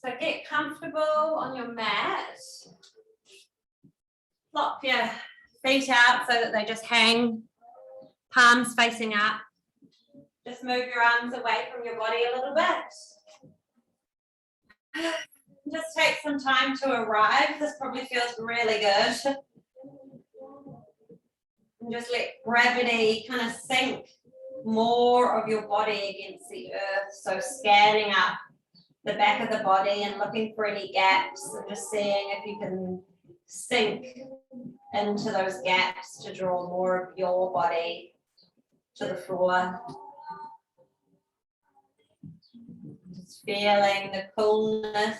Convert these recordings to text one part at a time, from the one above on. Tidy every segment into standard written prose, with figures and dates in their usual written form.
So get comfortable on your mat. Flop your feet out so that they just hang, palms facing up. Just move your arms away from your body a little bit. Just take some time to arrive. This probably feels really good. And just let gravity kind of sink more of your body against the earth. So scanning up the back of the body and looking for any gaps and just seeing if you can sink into those gaps to draw more of your body to the floor. Just feeling the coolness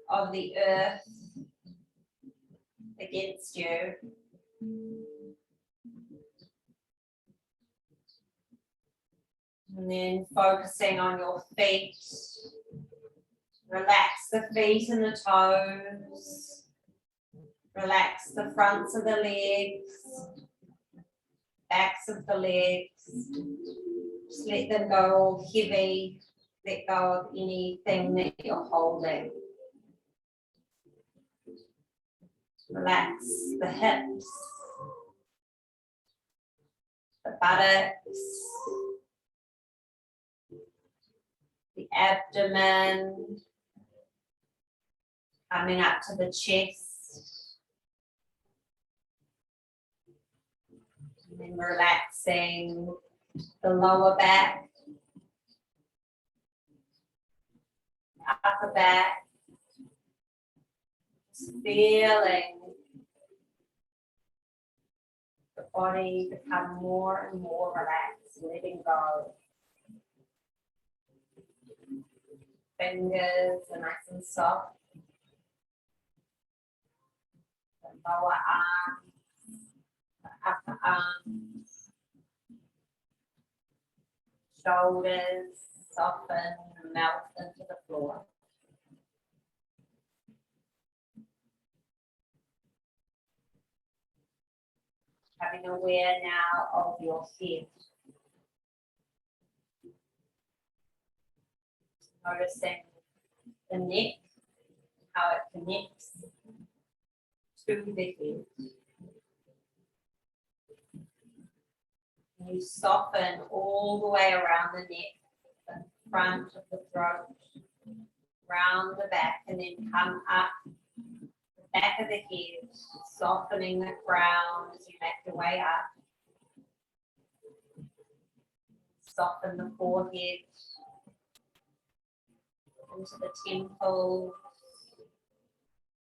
of the earth against you. And then focusing on your feet. Relax the feet and the toes. Relax the fronts of the legs, backs of the legs. Just let them go all heavy. Let go of anything that you're holding. Relax the hips, the buttocks, the abdomen, coming up to the chest, and then relaxing the lower back, upper back, just feeling the body become more and more relaxed, letting go. Fingers are nice and soft. The lower arms, the upper arms, shoulders soften and melt into the floor. Having aware now of your head. Noticing the neck, how it connects to the head. And you soften all the way around the neck, the front of the throat, round the back, and then come up the back of the head, softening the crown as you make your way up. Soften the forehead into the temple,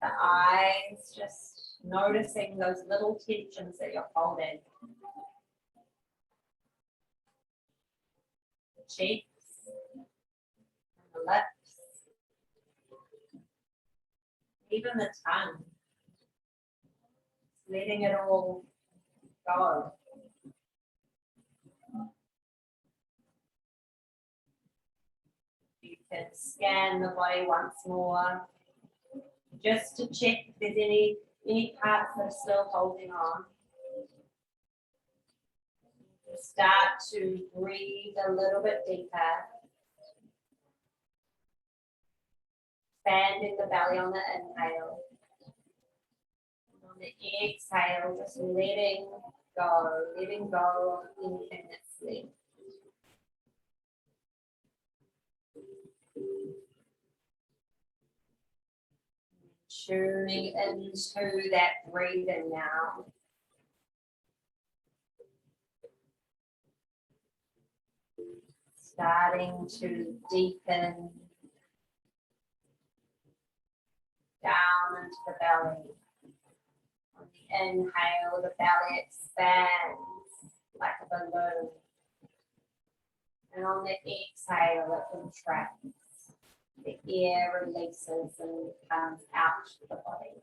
the eyes, just noticing those little tensions that you're holding. The cheeks and the lips, even the tongue, letting it all go. You can scan the body once more just to check if there's any parts that are still holding on. Start to breathe a little bit deeper. Expanding the belly on the inhale. And on the exhale, just letting go of anything that's left. Tuning into that breathing now. Starting to deepen down into the belly. On the inhale, the belly expands like a balloon. And on the exhale, it contracts. The air releases and comes out to the body.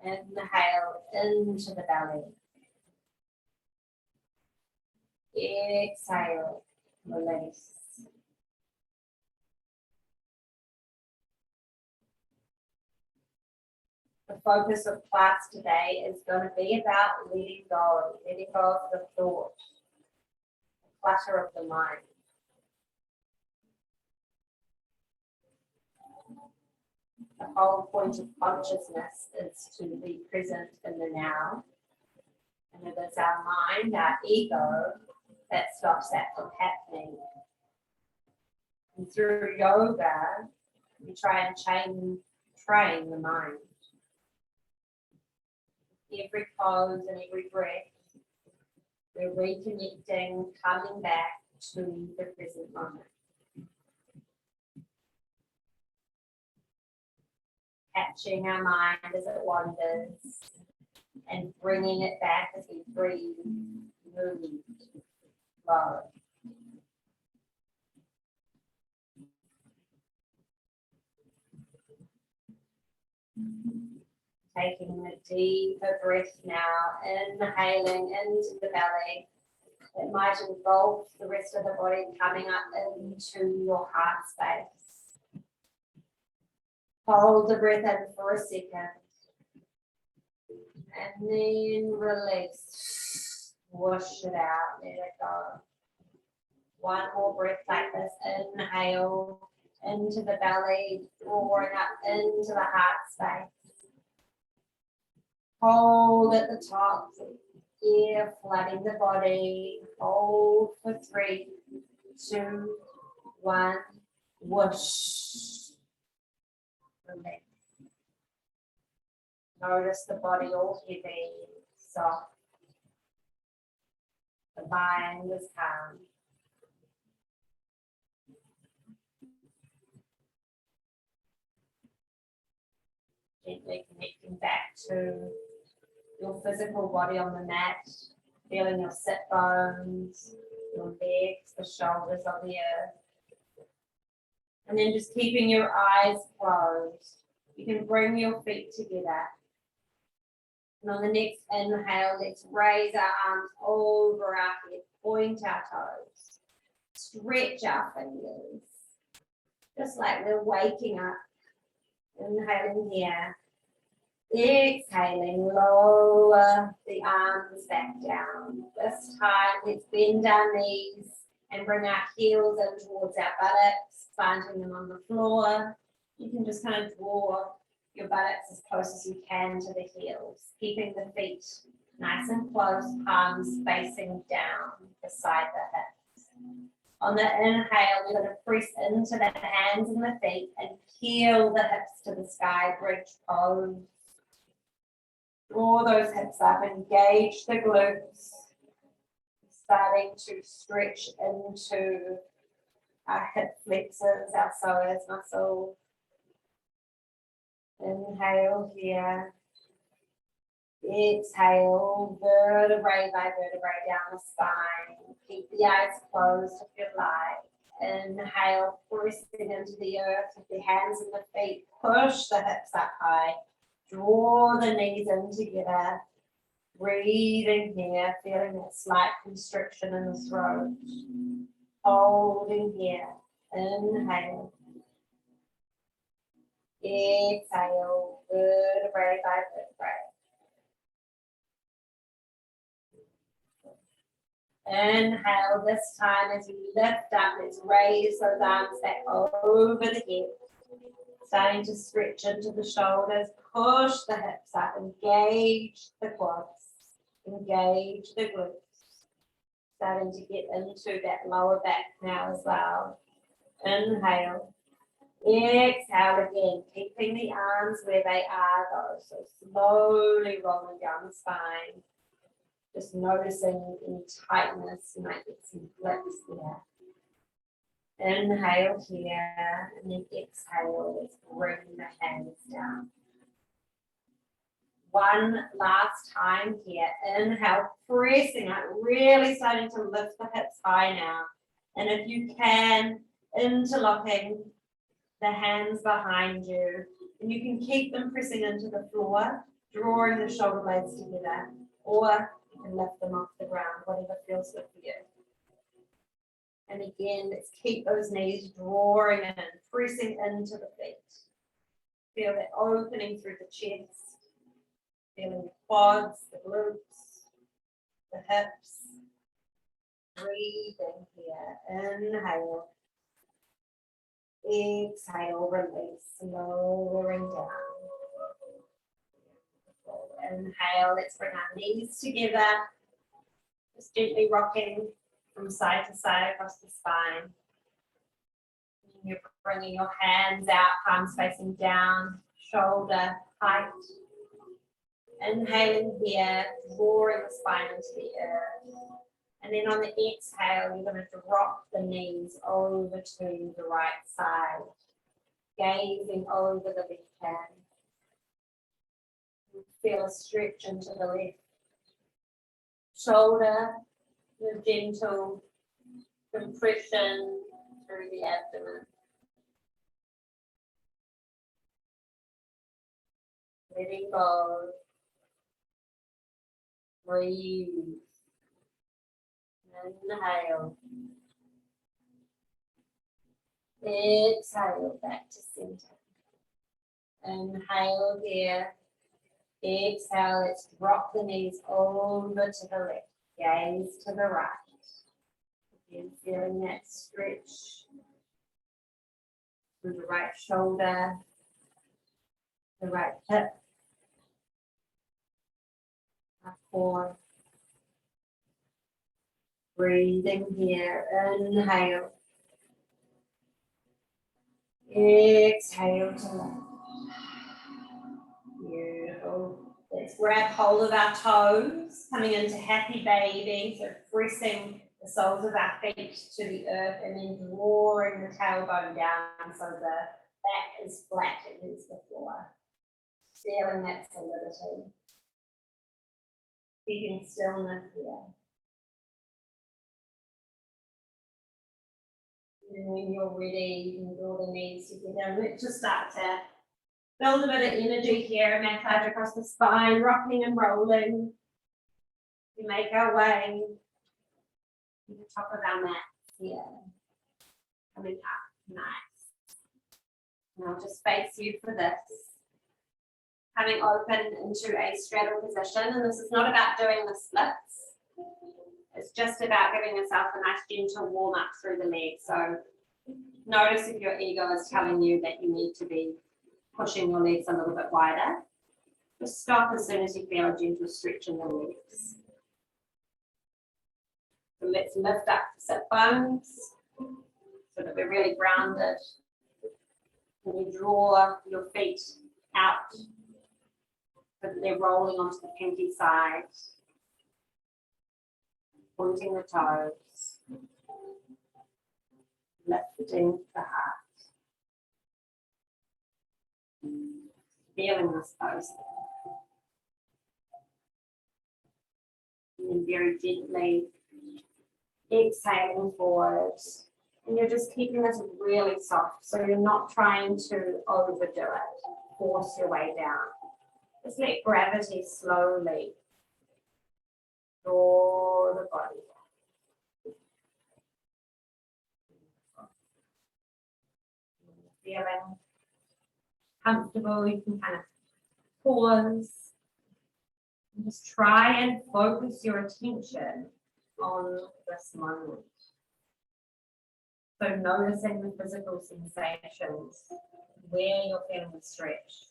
Inhale into the belly. Exhale, release. The focus of class today is going to be about letting go of the thought, the clutter of the mind. The whole point of consciousness is to be present in the now. And it is our mind, our ego, that stops that from happening. And through yoga, we try and train the mind. Every pose and every breath, we're reconnecting, coming back to the present moment. Catching our mind as it wanders and bringing it back as we breathe, move, flow. Taking a deeper breath now, inhaling into the belly. It might engulf the rest of the body, coming up into your heart space. Hold the breath in for a second. And then release. Wash it out, let it go. One more breath like this. Inhale into the belly, drawing up into the heart space. Hold at the top, air flooding the body. Hold for 3, 2, 1, whoosh. Release. Notice the body all heavy, soft. The mind is calm. Gently connecting back to your physical body on the mat, feeling your sit bones, your legs, the shoulders on the earth. And then just keeping your eyes closed. You can bring your feet together. And on the next inhale, let's raise our arms over our head, point our toes, stretch our fingers, just like we're waking up. Inhaling here. Exhaling, lower the arms back down. This time, let's bend our knees and bring our heels in towards our buttocks, planting them on the floor. You can just kind of draw your buttocks as close as you can to the heels, keeping the feet nice and close, palms facing down beside the hips. On the inhale, we're going to press into the hands and the feet and peel the hips to the sky, bridge pose. Draw those hips up, engage the glutes, starting to stretch into our hip flexors, our psoas muscle. Inhale here. Exhale, vertebrae by vertebrae down the spine. Keep the eyes closed if you like. Inhale, pressing into the earth with the hands and the feet. Push the hips up high. Draw the knees in together. Breathing here, feeling that slight constriction in the throat. Holding here. Inhale. Exhale, vertebrae by vertebrae. Inhale this time as you lift up, let's raise those arms back over the head. Starting to stretch into the shoulders, push the hips up, engage the quads, engage the glutes. Starting to get into that lower back now as well. Inhale. Exhale again, keeping the arms where they are though. So slowly rolling down the spine. Just noticing any tightness, you might get some flips there. Inhale here, and then exhale, let's bring the hands down. One last time here. Inhale, pressing out, really starting to lift the hips high now. And if you can, interlocking the hands behind you, and you can keep them pressing into the floor, drawing the shoulder blades together, or you can lift them off the ground, whatever feels good for you. And again, let's keep those knees drawing in, pressing into the feet. Feel that opening through the chest, feeling the quads, the glutes, the hips. Breathing here, inhale. Exhale, release, lowering down. Inhale, let's bring our knees together. Just gently rocking from side to side across the spine. You're bringing your hands out, palms facing down, shoulder height. Inhaling here, drawing the spine into the earth. And then on the exhale, you're going to drop the knees over to the right side, gazing over the left hand. Feel a stretch into the left shoulder, the gentle compression through the abdomen. Letting go. Breathe. Inhale. Exhale back to center. Inhale here. Exhale, let's drop the knees over to the left. Gaze to the right. Again, feeling that stretch through the right shoulder, the right hip, our core. Breathing here, inhale. Exhale to left. Beautiful. Let's grab hold of our toes, coming into happy baby, so pressing the soles of our feet to the earth and then drawing the tailbone down so the back is flat against the floor. Feeling that solidity. Keeping stillness here. And when you're ready, you can draw the knees together. Let's just start to build a bit of energy here, massage across the spine, rocking and rolling. We make our way to the top of our mat here. Coming up, nice. And I'll just face you for this. Coming open into a straddle position, and this is not about doing the splits. It's just about giving yourself a nice gentle warm up through the legs. So notice if your ego is telling you that you need to be pushing your legs a little bit wider. Just stop as soon as you feel a gentle stretch in the legs. So let's lift up the sit bones so that we're really grounded. And you draw your feet out so that they're rolling onto the pinky side. Pointing the toes, lifting the heart, feeling this pose. And then very gently exhaling forward. And you're just keeping this really soft, so you're not trying to overdo it, force your way down. Just let gravity slowly draw the body down. Feeling comfortable, you can kind of pause and just try and focus your attention on this moment. So noticing the physical sensations, where you're feeling the stretch.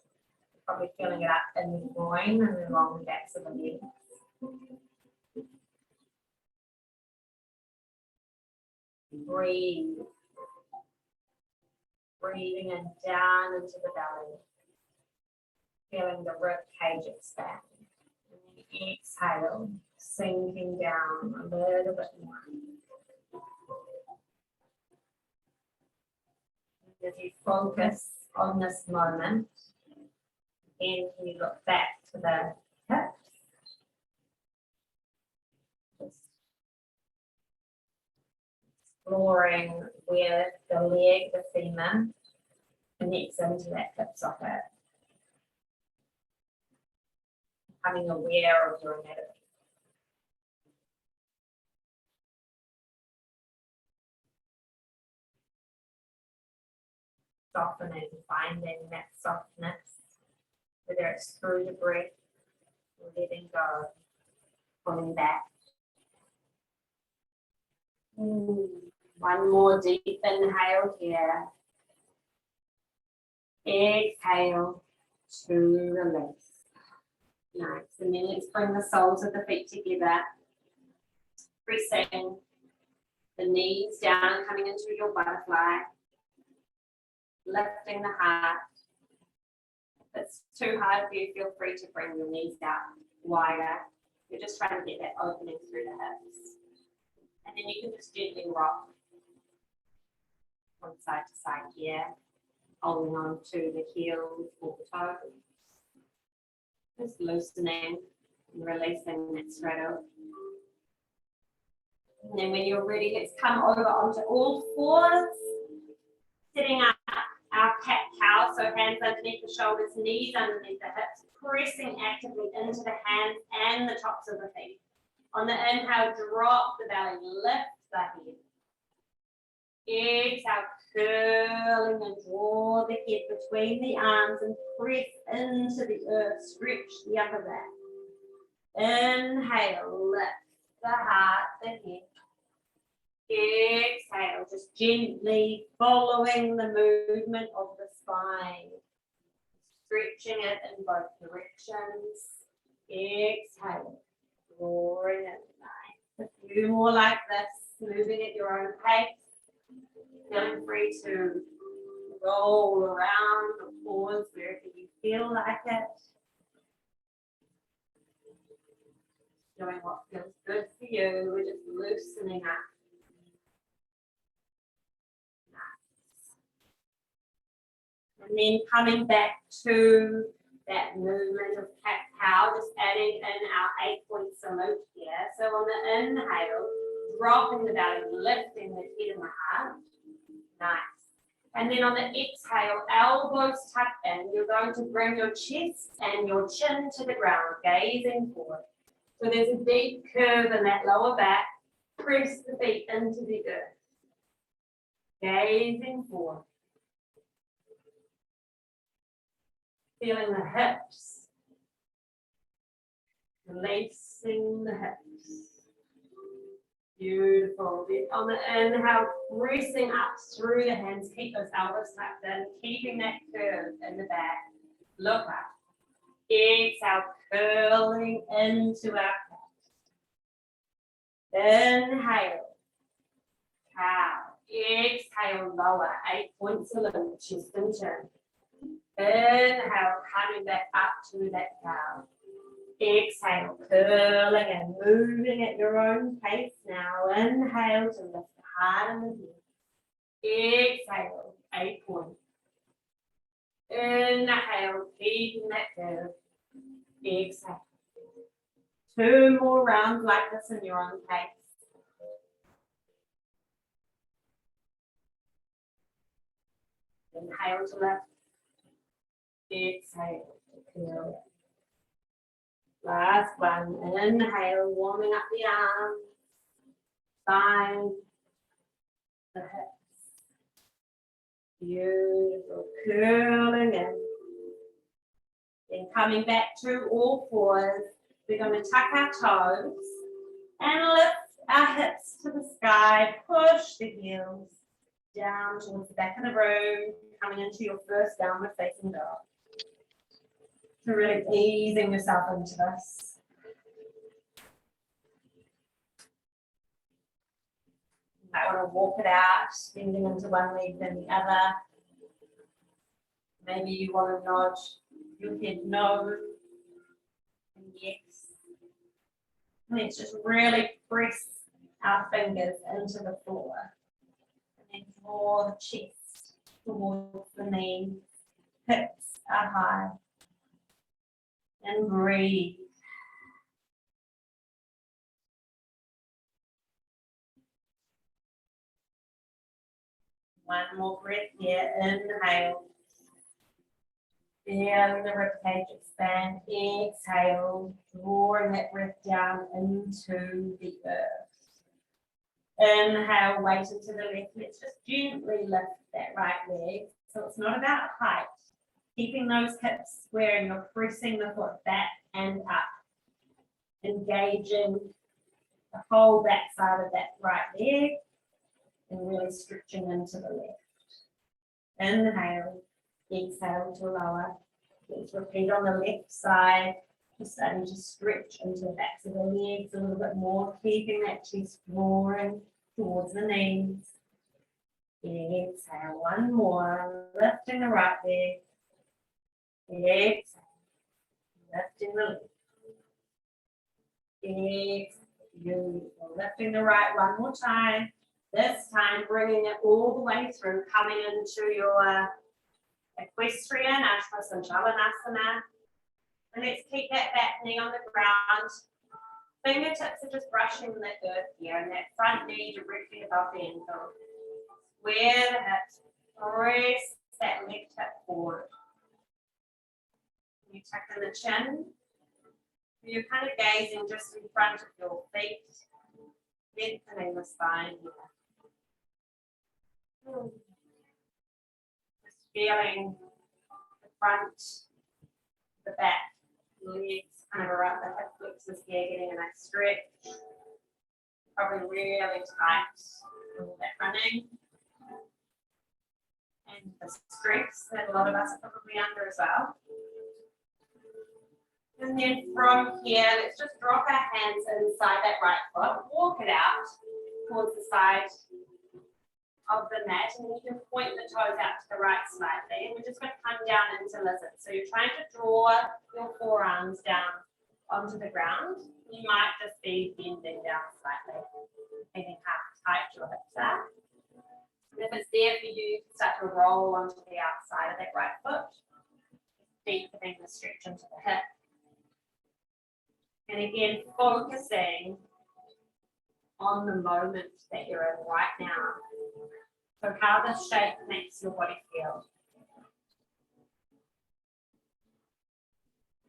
You're probably feeling it up in the groin and the long backs of the legs. Breathe. Breathing in down into the belly. Feeling the rib cage expand. And then exhale, sinking down a little bit more. As you focus on this moment, and you look back to the hips. Just exploring where the leg, the femur, connects into that hip socket. Becoming aware of your anatomy. Softening, finding that softness, whether it's through the breath, letting go, pulling back. One more deep inhale here. Exhale to release. Nice. And then let's bring the soles of the feet together. Pressing the knees down, coming into your butterfly. Lifting the heart. If it's too hard for you, feel free to bring your knees out wider. You're just trying to get that opening through the hips. And then you can just gently rock from side to side here, holding on to the heels or the toes. Just loosening and releasing that straddle. And then when you're ready, let's come over onto all fours, sitting up our cat-cow, so hands underneath the shoulders, knees underneath the hips, pressing actively into the hands and the tops of the feet. On the inhale, drop the belly, lift the head. Exhale, curling and draw the head between the arms and press into the earth, stretch the upper back. Inhale, lift the heart, the head. Exhale, just gently following the movement of the spine. Stretching it in both directions. Exhale, drawing it nice. A few more like this, moving at your own pace. Feeling free to roll around or pause wherever you feel like it. Doing what feels good for you. We're just loosening up. And then coming back to that movement of cat-cow, just adding in our 8-point salute here. So on the inhale, dropping the belly, lifting the head and the heart. Nice. And then on the exhale, elbows tucked in, you're going to bring your chest and your chin to the ground, gazing forward. So there's a deep curve in that lower back. Press the feet into the earth. Gazing forward. Feeling the hips, releasing the hips. Beautiful. Then on the inhale, pressing up through the hands, keep those elbows tucked in, keeping that curve in the back. Look up. Exhale, curling into our cat. Inhale, cow. Exhale, lower, 8-point salute, chest and chin. Inhale, coming back up to that cow. Exhale, curling and moving at your own pace now. Inhale to lift the heart and the head. Exhale, 8-point. Inhale, keeping that curve. Exhale. 2 more rounds like this in your own pace. Inhale to lift. Exhale to curl. Last one. Inhale, warming up the arms, thighs, the hips. Beautiful. Curling in. Then coming back to all fours, we're going to tuck our toes and lift our hips to the sky. Push the heels down towards the back of the room, coming into your first downward facing dog. So really easing yourself into this. You might want to walk it out, bending into one leg then the other. Maybe you want to nod your head no and yes. Let's just really press our fingers into the floor. And then draw the chest towards the knees. Hips are high. And breathe. One more breath here. Inhale. Feel the ribcage expand. Exhale. Drawing that breath down into the earth. Inhale. Weight into the left. Let's just gently lift that right leg. So it's not about height. Keeping those hips square and you're pressing the foot back and up. Engaging the whole back side of that right leg and really stretching into the left. Inhale, Exhale to lower. Let's repeat on the left side. Just starting to stretch into the backs of the legs a little bit more, keeping that chest drawing towards the knees. Exhale, one more, lifting the right leg. Exhale, lifting the left. Exhale, beautiful. Lifting the right one more time. This time bringing it all the way through, coming into your equestrian, Ashwa Sanchalanasana. And let's keep that back knee on the ground. Fingertips are just brushing the earth here, and that front knee directly above the ankle. Square the hips, press that left hip forward. You tuck in the chin. You're kind of gazing just in front of your feet, lengthening the spine here. Just feeling the front, the back, legs kind of around the hip flexors here, getting a nice stretch. Probably really tight, all that running. And the stress that a lot of us are probably under as well. And then from here, let's just drop our hands inside that right foot, walk it out towards the side of the mat, and you can point the toes out to the right slightly. And we're just going to come down into lizard. So you're trying to draw your forearms down onto the ground. You might just be bending down slightly, thinking how tight your hips are. And if it's there for you, start to roll onto the outside of that right foot, deepening the stretch into the hip. And again, focusing on the moment that you're in right now. So how the shape makes your body feel.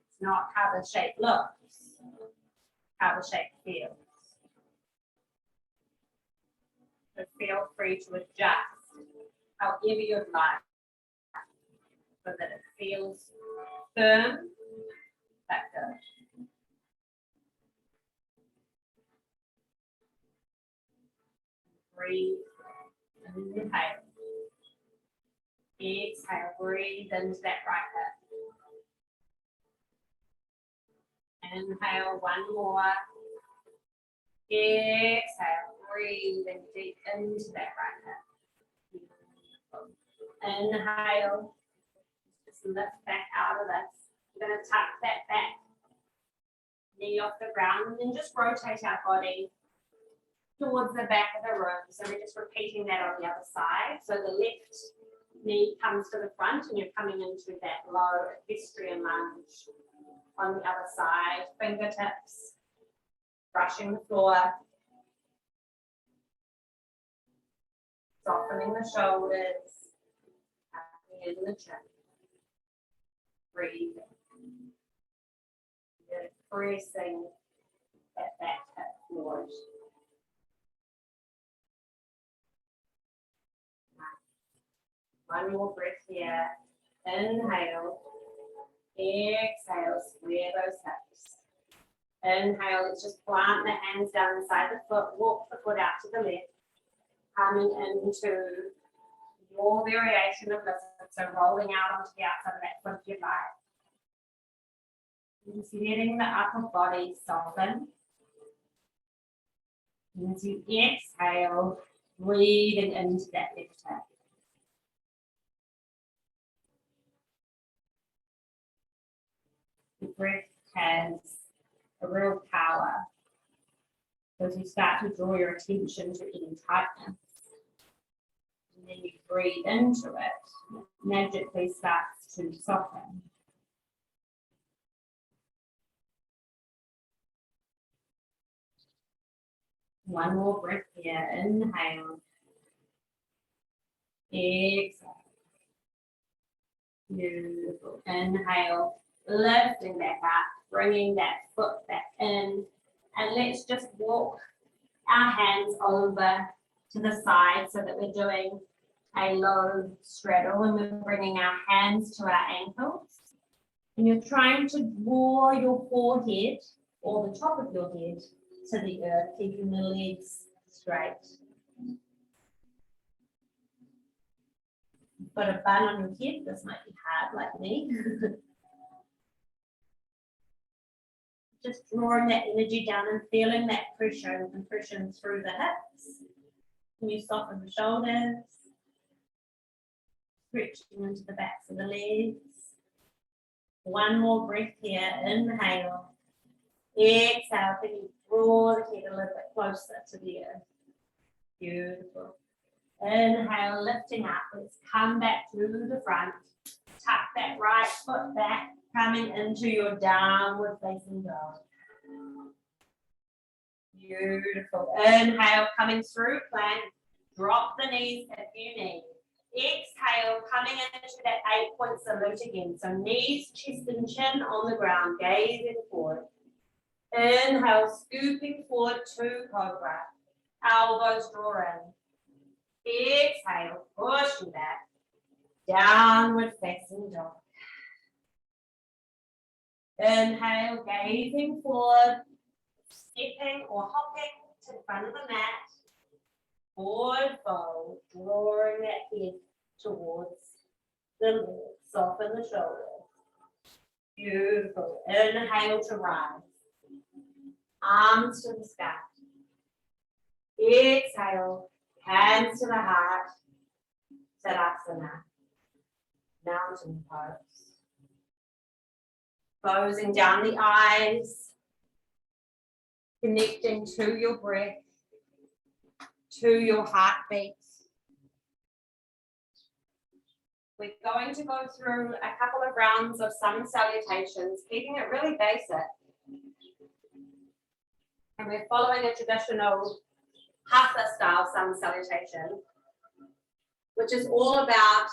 It's not how the shape looks, how the shape feels. So feel free to adjust however you'd like, so that it feels firm, but good. Breathe, inhale. Exhale, breathe into that right hip. Inhale, one more. Exhale, breathe and deep into that right hip. Inhale, just lift back out of this. You're going to tuck that back knee off the ground, and then just rotate our body towards the back of the room. So we're just repeating that on the other side. So the left knee comes to the front, and you're coming into that low equestrian lunge. On the other side, fingertips brushing the floor, softening the shoulders, tucking in the chin. Breathe. You're pressing that back hip forward. One more breath here. Inhale. Exhale, square those hips. Inhale, let's just plant the hands down inside the foot, walk the foot out to the left, coming into your variation of lizard, so rolling out onto the outside of that foot if you like. Just letting the upper body soften. And as you exhale, breathing into that left hip. The breath has a real power. So as you start to draw your attention to any tightness, and then you breathe into it, it magically starts to soften. One more breath here. Inhale. Exhale. Beautiful. Inhale. Lifting back up, bringing that foot back in, and let's just walk our hands over to the side so that we're doing a low straddle, and we're bringing our hands to our ankles, and you're trying to draw your forehead or the top of your head to the earth, keeping the legs straight. got a bun on your head, this might be hard like me. Just drawing that energy down and feeling that pressure and compression through the hips. Can you soften the shoulders? Stretching into the backs of the legs. One more breath here. Inhale. Exhale. Can you draw the head a little bit closer to the earth? Beautiful. Inhale, lifting up. Let's come back to the front. Tuck that right foot back, coming into your downward facing dog. Beautiful. Inhale, coming through plank. Drop the knees if you need. Exhale, coming into that 8-point salute again. So knees, chest and chin on the ground, gazing forward. Inhale, scooping forward to cobra. Elbows draw in. Exhale, pushing back. Downward facing dog. Inhale, gazing forward. Stepping or hopping to the front of the mat. Forward fold, drawing that head towards the legs. Soften the shoulders. Beautiful. Inhale to rise. Arms to the sky. Exhale. Hands to the heart. Tadasana. Mountain pose. Closing down the eyes. Connecting to your breath. To your heartbeat. We're going to go through a couple of rounds of sun salutations, keeping it really basic. And we're following a traditional Hatha style sun salutation, which is all about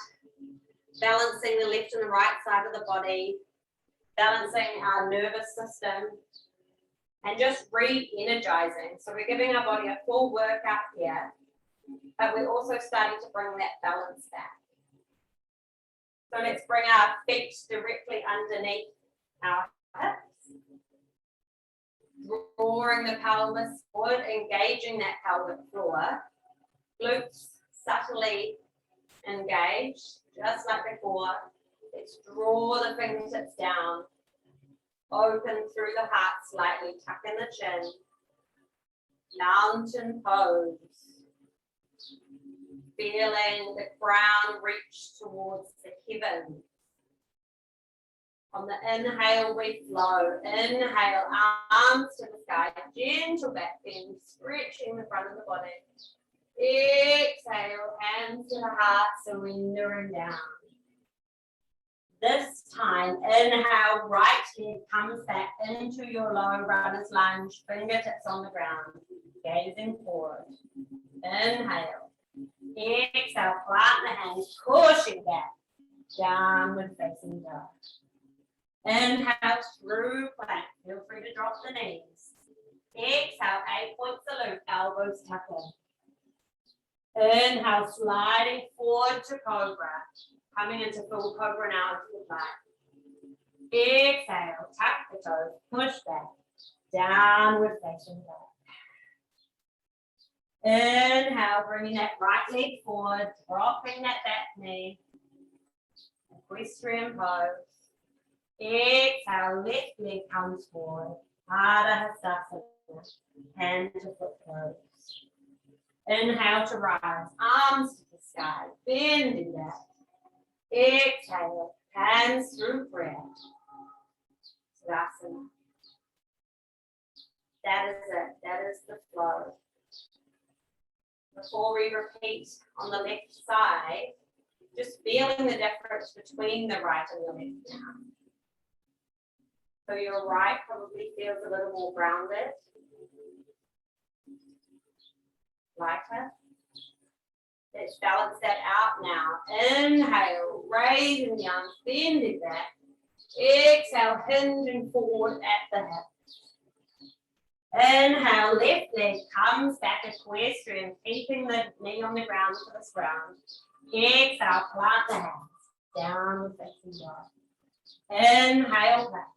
balancing the left and the right side of the body, balancing our nervous system, and just re-energizing. So we're giving our body a full workout here, but we're also starting to bring that balance back. So let's bring our feet directly underneath our hips. Drawing the pelvis forward, engaging that pelvic floor. Glutes subtly engaged, just like before. Let's draw the fingertips down. Open through the heart slightly, tuck in the chin. Mountain pose. Feeling the crown reach towards the heavens. On the inhale, we flow. Inhale, arms to the sky. Gentle back bend, stretching the front of the body. Exhale, hands to the heart, surrendering down. This time, inhale, right leg comes back into your low runner's lunge, fingertips on the ground, gazing forward. Inhale. Exhale, plant the hands, pushing back, downward facing dog. Inhale through plank, feel free to drop the knees. Exhale, 8-point salute, elbows tuck in. Inhale, sliding forward to cobra. Coming into full cobra now if you'd like. Exhale, tuck the toes, push back, downward facing dog. Inhale, bringing that right leg forward, dropping that back knee. Equestrian pose. Exhale, left leg comes forward. Ardha Hastasana, hand to foot pose. Inhale to rise, arms to the sky, bending back. Exhale, hands through prayer. Tadasana. That is it. That is the flow. Before we repeat on the left side, just feeling the difference between the right and the left now. So your right probably feels a little more grounded, lighter. Let's balance that out now. Inhale, raising the arms, bending back. Exhale, hinging forward at the hip. Inhale, left leg comes back equestrian, keeping the knee on the ground for this round. Exhale, plant the hands, downward facing dog. Inhale, back.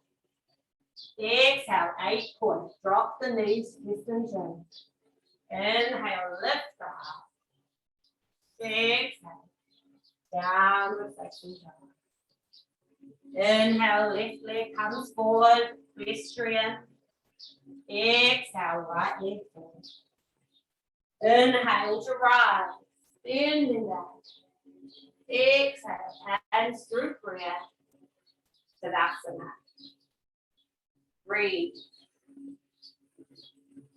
Exhale, 8 points. Drop the knees, twist and chin. Inhale, lift the heart. Exhale, downward facing dog. Inhale, left leg comes forward, pedestrian. Exhale, right leg forward. Inhale to rise, bending down. Exhale, hands through prayer. Tadasana. Breathe.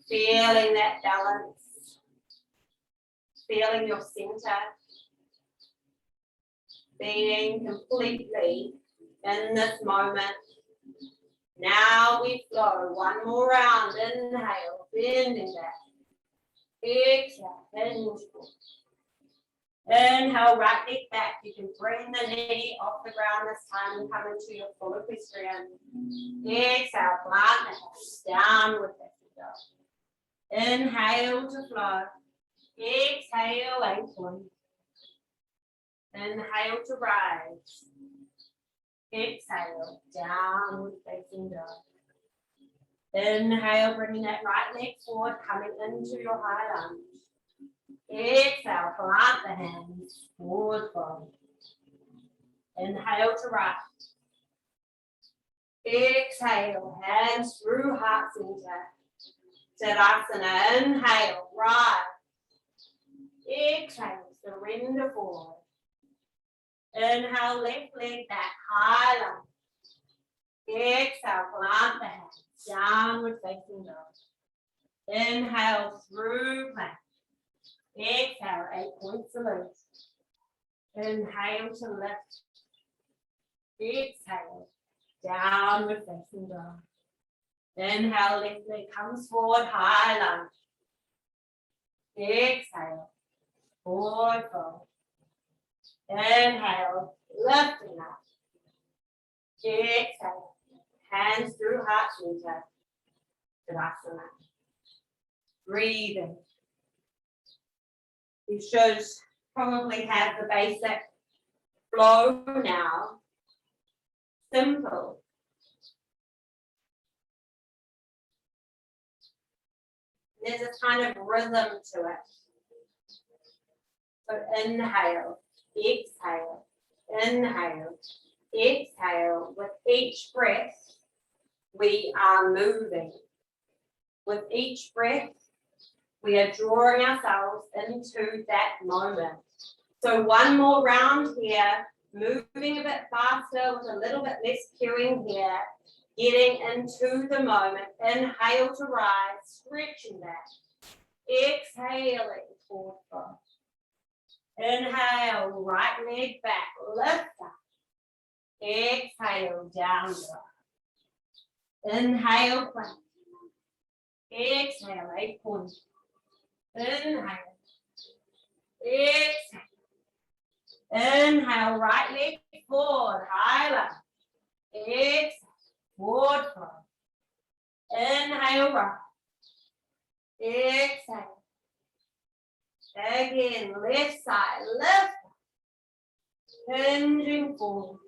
Feeling that balance. Feeling your center. Being completely in this moment. Now we flow. One more round. Inhale, bending back. Exhale, hinge forward. Inhale, right leg back. You can bring the knee off the ground this time and come into your full equestrian. Exhale, plant the hips, downward facing dog. Inhale to flow. Exhale, ankle. Inhale to rise. Exhale, downward facing dog. Inhale, bringing that right leg forward, coming into your high lunge. Exhale, plant the hands, forward fold. Inhale to right. Exhale, hands through heart center. Tadasana, inhale, rise. Exhale, surrender forward. Inhale, left leg back, high lunge. Exhale, plant the hands, downward facing dog. Inhale, through plank. Exhale, 8-point salute. Inhale to lift. Exhale, downward facing dog. Inhale, left leg comes forward, high lunge. Exhale, forward fold. Inhale, lifting up. Exhale, hands through heart center. Tadasana. Breathing. You should probably have the basic flow now. Simple. There's a kind of rhythm to it. So inhale, exhale, inhale, exhale. With each breath, we are moving. With each breath, we are drawing ourselves into that moment. So one more round here, moving a bit faster with a little bit less cueing here, getting into the moment. Inhale to rise, stretching back. Exhaling, forward fold. Inhale, right leg back, lift up. Exhale, down dog. Inhale, plank. Exhale, 8 points. Inhale. Exhale. Inhale, right leg forward, high lunge. Exhale, forward fold. Inhale, right. Exhale. Again, left side, lift. Hinging forward.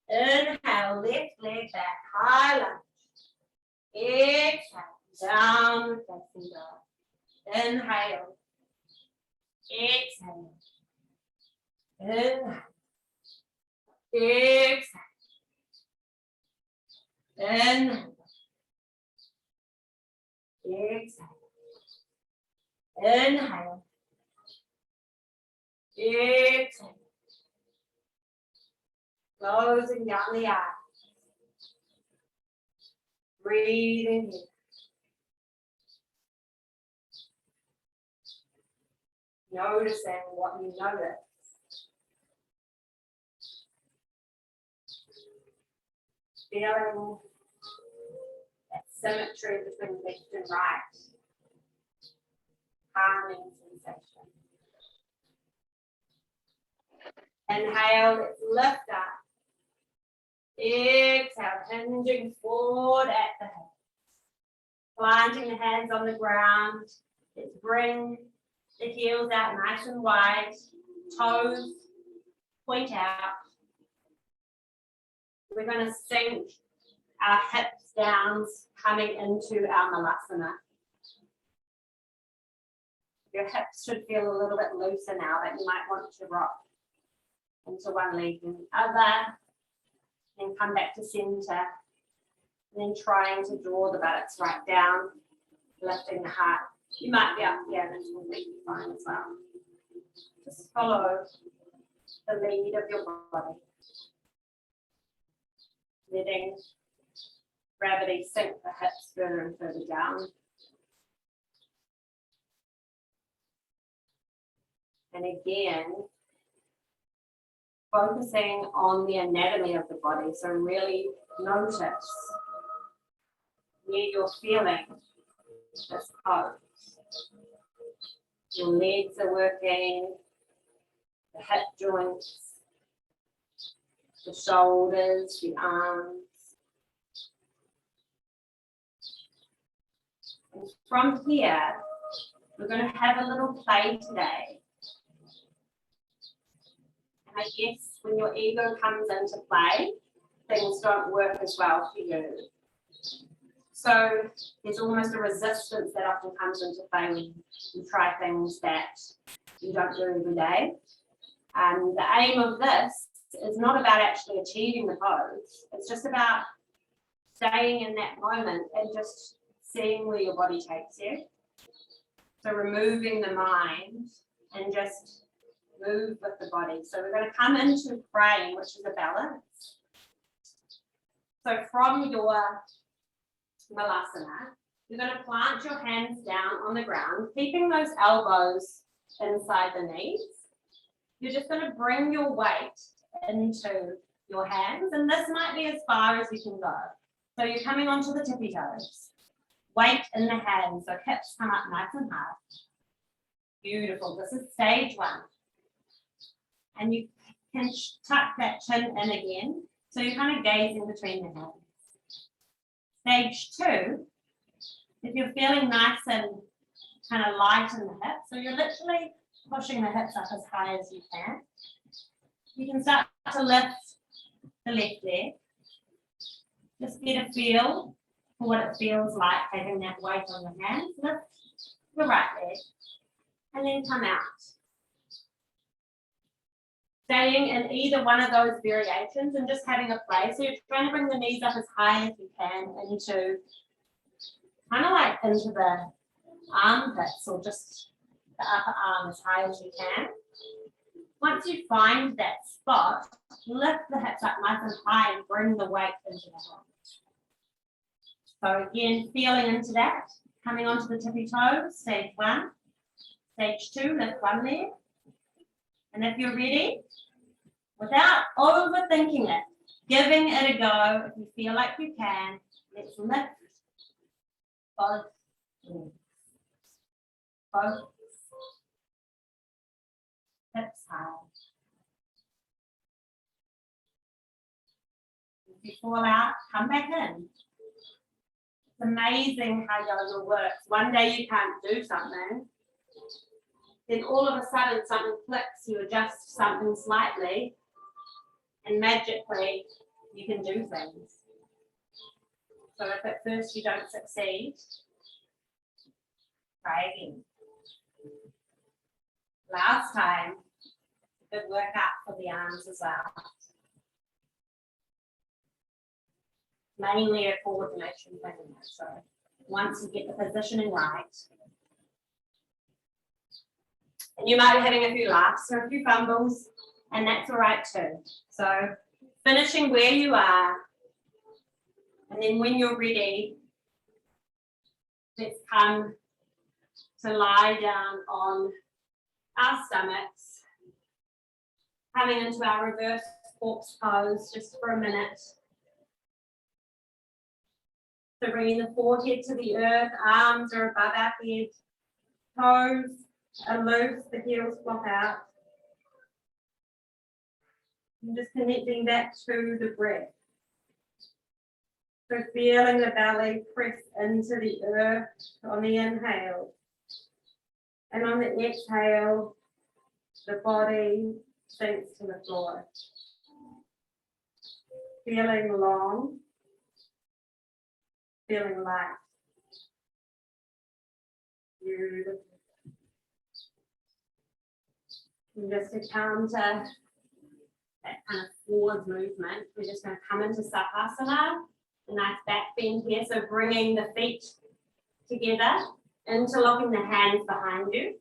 Inhale, left leg back, high lunge. Exhale, downward facing dog. Inhale. Exhale. Inhale. Exhale. Inhale. Exhale. Inhale. Exhale. Closing down the eyes. Breathing in. Noticing what you notice. Feeling that symmetry between left and right. Calming sensation. Inhale, let's lift up. Exhale, hinging forward at the hip. Planting the hands on the ground. Let's bring the heels out nice and wide. Toes point out. We're going to sink our hips down, coming into our malasana. Your hips should feel a little bit looser now, but you might want to rock into one leg and the other, then come back to center, and then trying to draw the buttocks right down, lifting the heart. You might be up here, and it's completely fine as well. Just follow the lead of your body. Letting gravity sink the hips further and further down. And again, focusing on the anatomy of the body. So really notice where you're feeling this pose. Your legs are working, the hip joints, the shoulders, the arms. And from here, we're going to have a little play today. And I guess when your ego comes into play, things don't work as well for you. So there's almost a resistance that often comes into play when you try things that you don't do every day. The aim of this is not about actually achieving the pose. It's just about staying in that moment and just seeing where your body takes you. So removing the mind and just move with the body. So we're going to come into frame, which is a balance. So from your Malasana, you're going to plant your hands down on the ground, keeping those elbows inside the knees. You're just going to bring your weight into your hands, and this might be as far as you can go. So you're coming onto the tippy toes. Weight in the hands, so hips come up nice and high. Beautiful. This is stage one. And you can tuck that chin in again. So you're kind of gazing between the hands. Stage two, if you're feeling nice and kind of light in the hips, so you're literally pushing the hips up as high as you can. You can start to lift the left leg. Just get a feel for what it feels like having that weight on the hands. Lift the right leg and then come out. Staying in either one of those variations and just having a play. So you're trying to bring the knees up as high as you can into kind of like into the armpits or just the upper arm as high as you can. Once you find that spot, lift the hips up nice and high and bring the weight into the hands. So again, feeling into that, coming onto the tippy toes, stage one. Stage two, lift one leg. And if you're ready, without overthinking it, giving it a go, if you feel like you can, let's lift both legs. Both hips high. If you fall out, come back in. It's amazing how yoga works. One day you can't do something, then all of a sudden something clicks, you adjust something slightly, and magically you can do things. So if at first you don't succeed, try again. Last time, good workout for the arms as well. Mainly a coordination thing. So once you get the positioning right, and you might be having a few laughs or a few fumbles, and that's all right too. So finishing where you are, and then when you're ready, let's come to lie down on our stomachs, coming into our reverse corpse pose just for a minute. So bringing the forehead to the earth, arms are above our head, toes are loose, the heels flop out. And just connecting back to the breath. So feeling the belly press into the earth on the inhale. And on the exhale, the body sinks to the floor. Feeling long, feeling light. Beautiful. And just to counter kind of forward movement. We're just going to come into Savasana, a nice back bend here. So bringing the feet together, interlocking the hands behind you,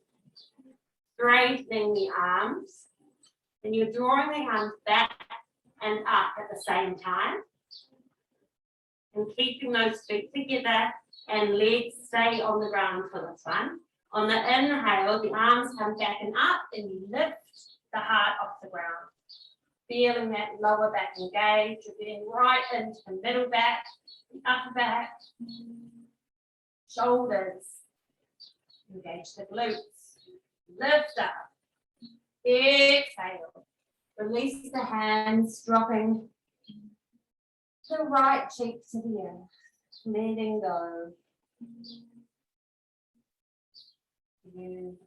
straightening the arms, and you're drawing the arms back and up at the same time, and keeping those feet together and legs stay on the ground for this one. On the inhale, the arms come back and up, and you lift the heart off the ground. Feeling that lower back engage, you're getting right into the middle back, the upper back, shoulders, engage the glutes, lift up, exhale, release the hands, dropping the right cheek to the earth, letting go. Beautiful.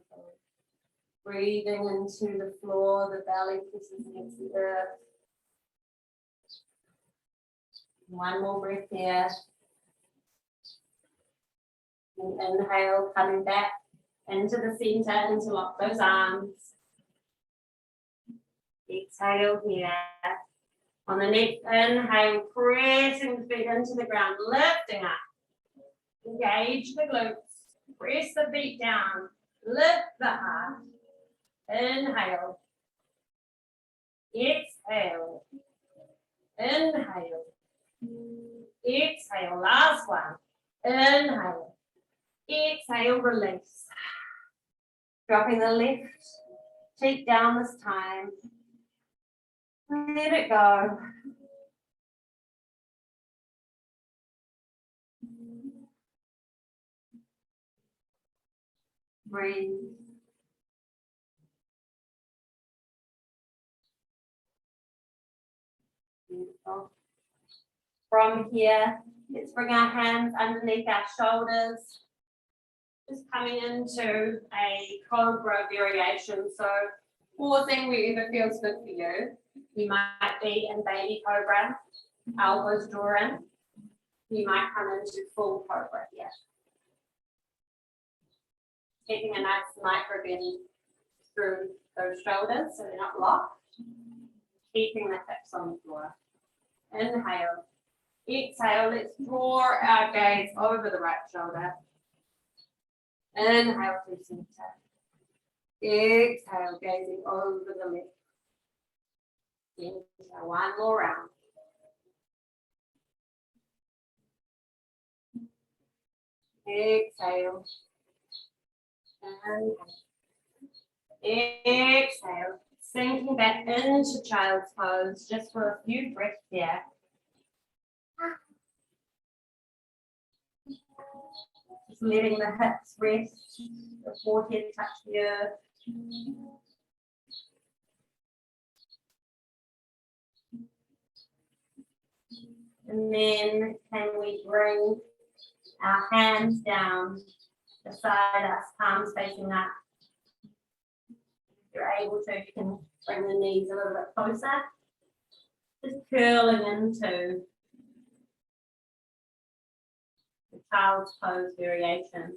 Breathing into the floor, the belly presses against the earth. One more breath here. And inhale, coming back into the center, interlock those arms. Exhale here. On the next inhale, pressing the feet into the ground, lifting up. Engage the glutes, press the feet down, lift the heart. Inhale. Exhale. Inhale. Exhale. Last one. Inhale. Exhale, release. Dropping the left cheek down this time. Let it go. Breathe. Beautiful. From here, let's bring our hands underneath our shoulders. Just coming into a cobra variation. So pausing wherever feels good for you. You might be in baby cobra, elbows draw in. You might come into full cobra here. Keeping a nice micro bend through those shoulders so they're not locked. Keeping the hips on the floor. Inhale. Exhale. Let's draw our gaze over the right shoulder. Inhale through center. Exhale, gazing over the left. Inhale, one more round. Exhale. And exhale. Sinking back into child's pose just for a few breaths here. Just letting the hips rest, the forehead touch the earth. And then can we bring our hands down beside us, palms facing up. If you're able to, you can bring the knees a little bit closer. Just curling into the child's pose variation.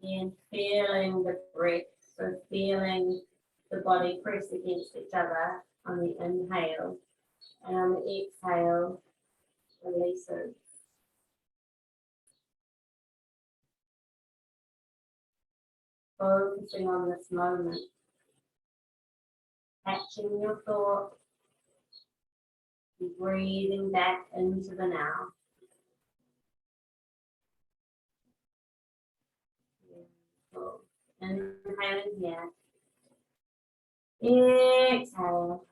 And feeling the breath, so feeling the body press against each other on the inhale, and on the exhale, release it. Focusing on this moment, catching your thoughts, breathing back into the now. Inhaling here. Exhale.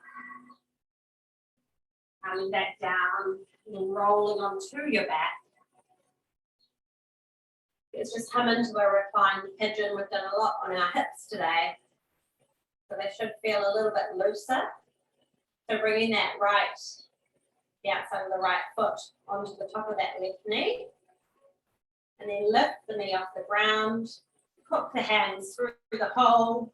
Coming back down and rolling onto your back. Let's just come into a reclined pigeon. We've done a lot on our hips today. So they should feel a little bit looser. So bringing that the outside of the right foot onto the top of that left knee. And then lift the knee off the ground. Hook the hands through the hole.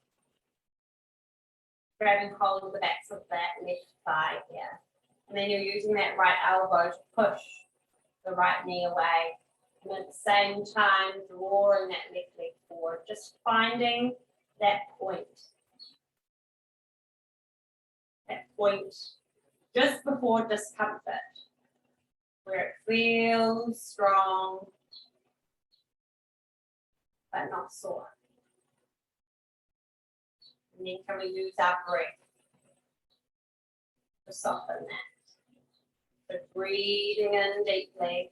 Grabbing hold of the backs of that left thigh here. And then you're using that right elbow to push the right knee away. And at the same time, drawing that left leg forward. forward, just finding that point. That point just before discomfort, where it feels strong, but not sore. And then can we use our breath to soften that? So breathing in deeply,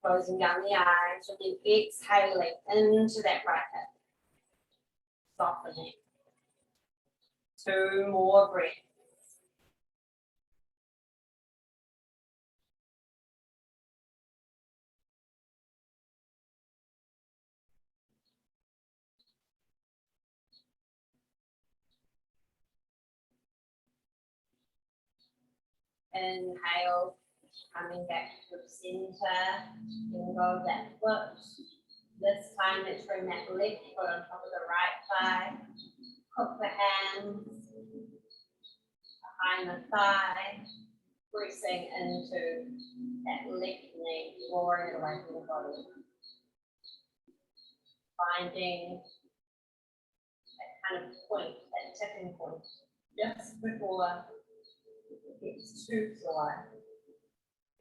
closing down the eyes, and then exhaling into that right hip. Softening. 2 more breaths. Inhale, coming back to the center, then go that foot. This time let's bring that left foot on top of the right thigh. Hook the hands behind the thigh, pressing into that left knee, drawing it away from the body. Finding that kind of point, that tipping point, just before it gets too sore.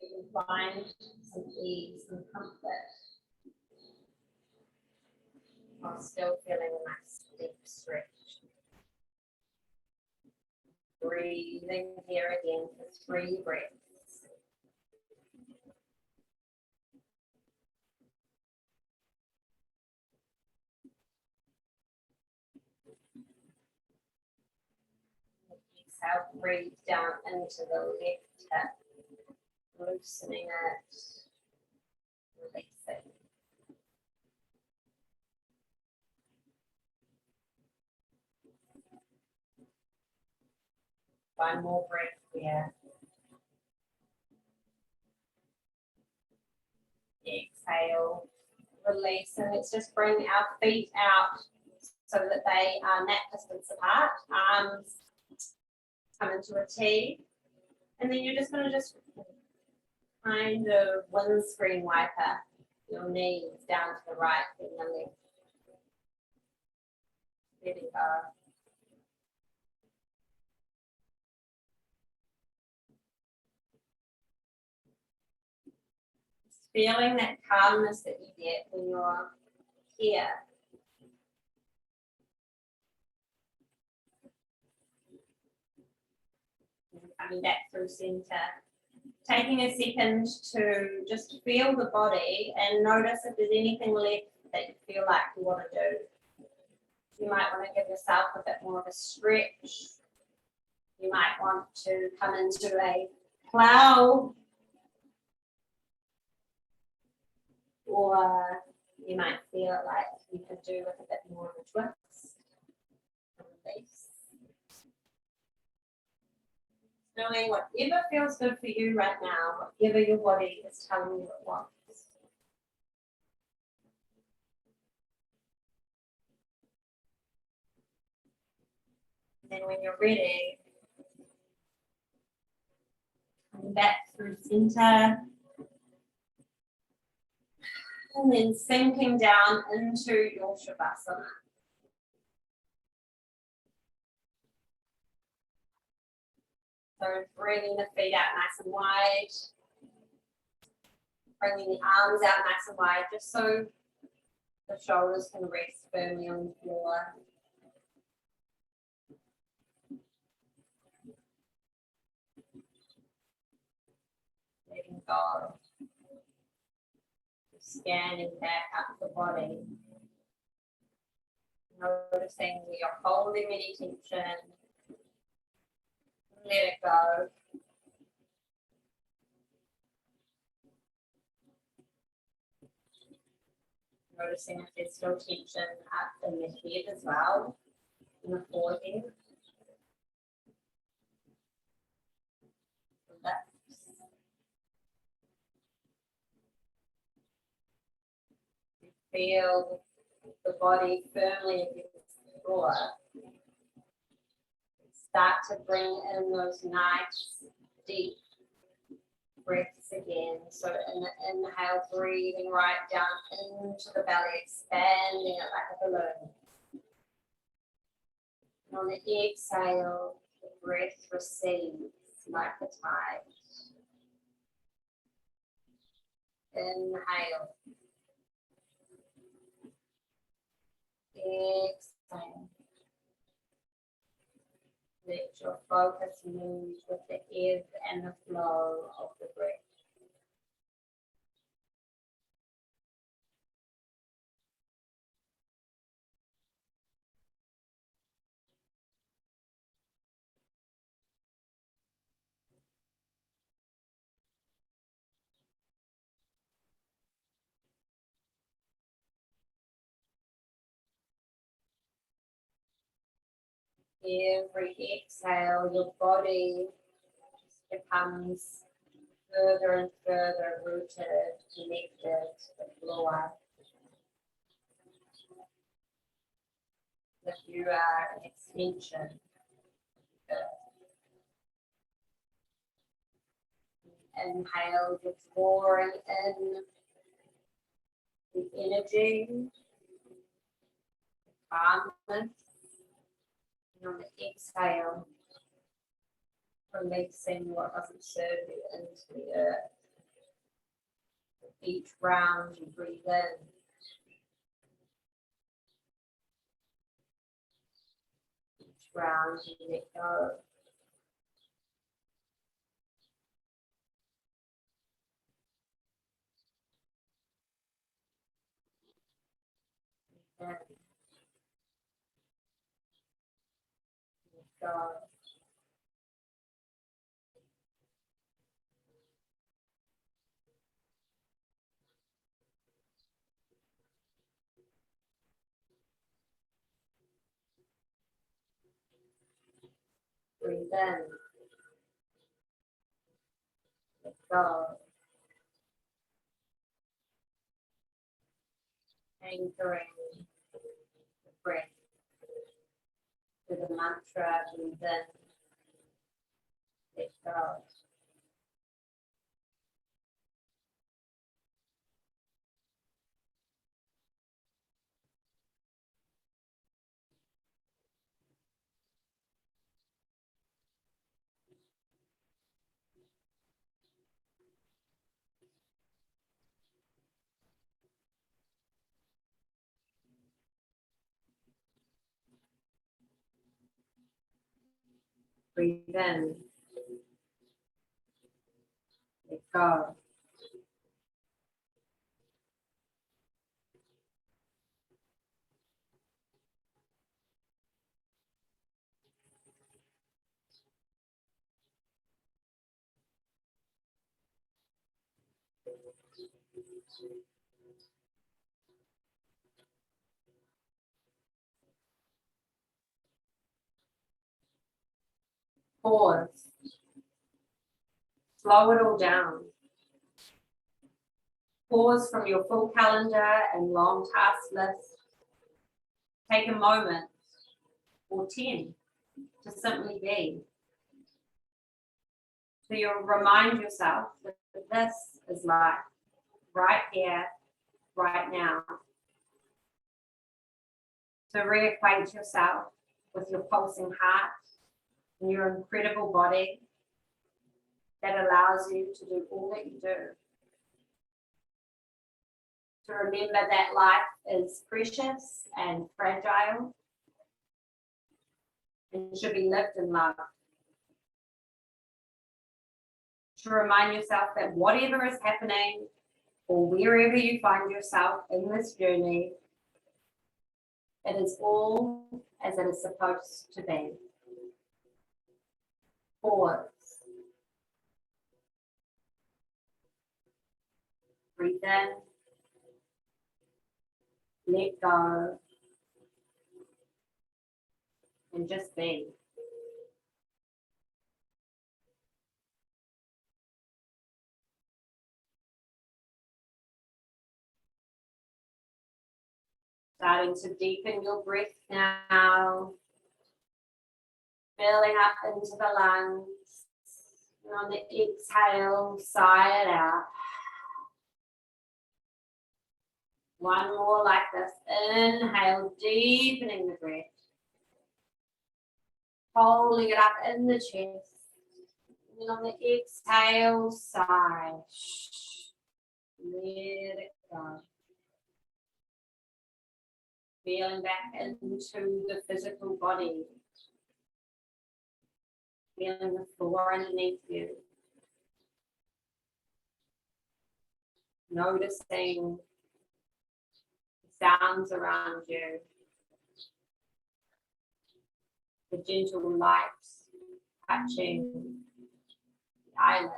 You can find some ease, some comfort, while still feeling a nice deep stretch. Breathing here again for 3 breaths. Exhale, breathe down into the left hip, loosening it, releasing. One more breath here. Exhale, release, and let's just bring our feet out so that they are neck distance apart. Arms come into a T, and then you're just going to just kind of windscreen wiper your knees down to the right and the left. There we go. Feeling that calmness that you get when you're here. Coming back through center. Taking a second to just feel the body and notice if there's anything left that you feel like you want to do. You might want to give yourself a bit more of a stretch. You might want to come into a plow. Or you might feel like you could do with a bit more of a twist. Release. Doing whatever feels good for you right now, whatever your body is telling you it wants. And then when you're ready, come back through center. And then sinking down into your Shavasana. So bringing the feet out nice and wide. Bringing the arms out nice and wide, just so the shoulders can rest firmly on the floor. Letting go. Scanning back up the body. Noticing where you're holding any tension. Let it go. Noticing if there's still tension up in the head as well, in the forehead. Relax. Feel the body firmly against the floor. Start to bring in those nice, deep breaths again. So in the inhale, breathing right down into the belly, expanding it like a balloon. And on the exhale, the breath recedes like a tide. Inhale. Exhale. Let your focus move with the ebb and the flow of the breath. Every exhale, your body becomes further and further rooted, connected to the floor. That you are an extension. Inhale, you're drawing in the energy, calmness. And on the exhale, releasing what doesn't serve you into the earth. Each round you breathe in. Each round you let go. And let go. Breathe in. Let go. Anchoring the breath with a mantra, breathe in. Let go. Breathe in. Let go. Pause. Slow it all down. Pause from your full calendar and long task list. Take a moment or 10 to simply be. So you'll remind yourself that this is life, right here, right now. So reacquaint yourself with your pulsing heart and your incredible body that allows you to do all that you do. To remember that life is precious and fragile and should be lived in love. To remind yourself that whatever is happening or wherever you find yourself in this journey, it is all as it is supposed to be. Pause. Breathe in. Let go. And just be. Starting to deepen your breath now. Filling up into the lungs. And on the exhale, sigh it out. One more like this. Inhale, deepening the breath. Holding it up in the chest. And on the exhale, sigh. Let it go. Feeling back into the physical body. Feeling the floor underneath you. Noticing the sounds around you. The gentle light touching the eyelids.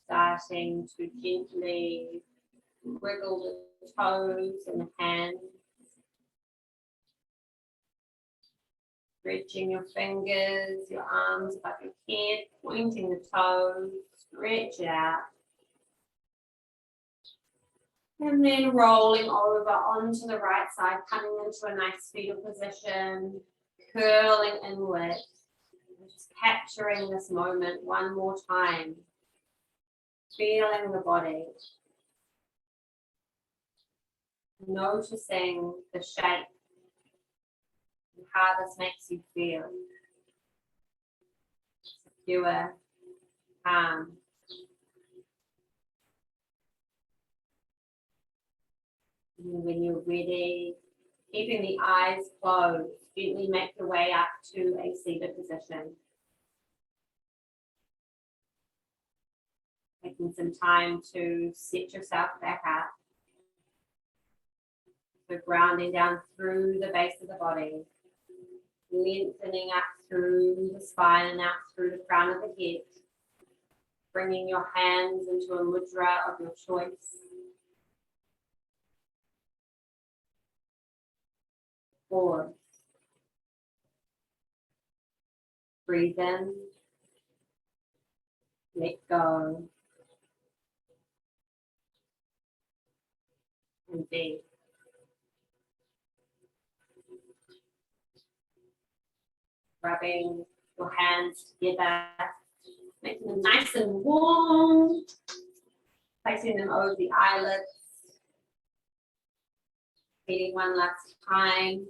Starting to gently wiggle the toes and the hands. Stretching your fingers, your arms above your head, pointing the toes, stretch it out. And then rolling over onto the right side, coming into a nice fetal position, curling inward. Just capturing this moment one more time. Feeling the body. Noticing the shape and how this makes you feel. Secure, calm. And when you're ready, keeping the eyes closed, gently make your way up to a seated position. Taking some time to set yourself back up. So grounding down through the base of the body. Lengthening up through the spine and out through the crown of the head. Bringing your hands into a mudra of your choice. Pause. Breathe in. Let go. And be. Rubbing your hands together, making them nice and warm. Placing them over the eyelids. Feeling one last time.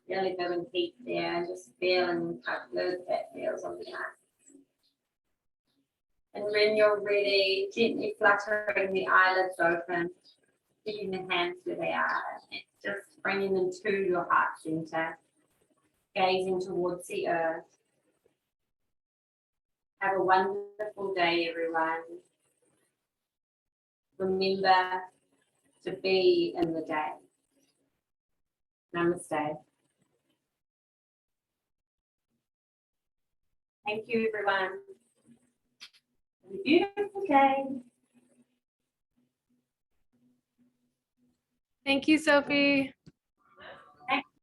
Really going deep there and just feeling how good that feels on the eyes. And when you're ready, gently fluttering the eyelids open, keeping the hands where they are, and just bringing them to your heart center, gazing towards the earth. Have a wonderful day, everyone. Remember to be in the day. Namaste. Thank you, everyone. Have a beautiful day. Thank you, Sophie.